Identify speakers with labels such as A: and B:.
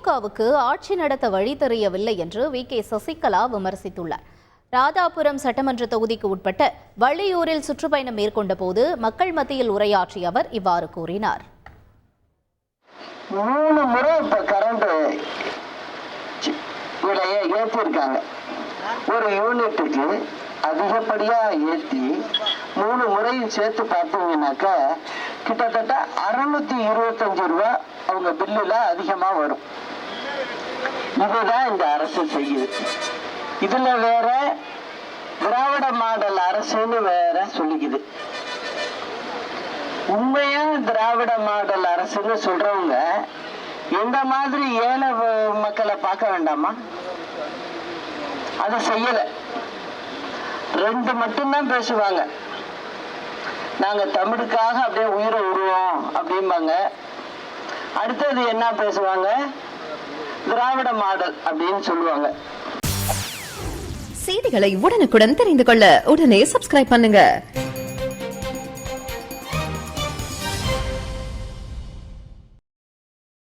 A: திமுகவுக்கு ஆட்சி நடத்த வழி தெரியவில்லை என்று வி.கே. சசிகலா விமர்சித்துள்ளார். ராதாபுரம் சட்டமன்ற தொகுதிக்கு உட்பட்ட வள்ளியூரில் சுற்றுப்பயணம் மேற்கொண்ட போது மக்கள் மத்தியில் உரையாற்றிய அவர் இவ்வாறு கூறினார்.
B: 3 முறை இப்ப கரண்ட் விலையை ஏற்றிருக்காங்க. ஒரு யூனிட்டுக்கு அதிகப்படியா ஏற்றி 3 முறையும் சேர்த்து பார்த்தீங்கன்னாக்க கிட்டத்தட்ட 625 ரூபா அவங்க பில்லுல அதிகமா வரும். இதுதான் இந்த அரசு செய்யுது. இதுல வேற திராவிட மாடல் அரசுன்னு வேற சொல்லிக்குது. உண்மையா திராவிட மாடல் அரசுன்னு சொல்றவங்க எந்த மாதிரி ஏழை மக்களை பார்க்க வேண்டாமா? அதை செய்யல. 2 மட்டும்தான் பேசுவாங்க. நாங்க தமிழுக்காக அப்படியே உயிரை விடுவோம் அப்படிம்பாங்க. அடுத்தது என்ன பேசுவாங்க? திராவிட மாடல் அப்படின்னு சொல்லுவாங்க.
C: செய்திகளை உடனுக்குடன் தெரிந்து கொள்ள உடனே சப்ஸ்கிரைப் பண்ணுங்க.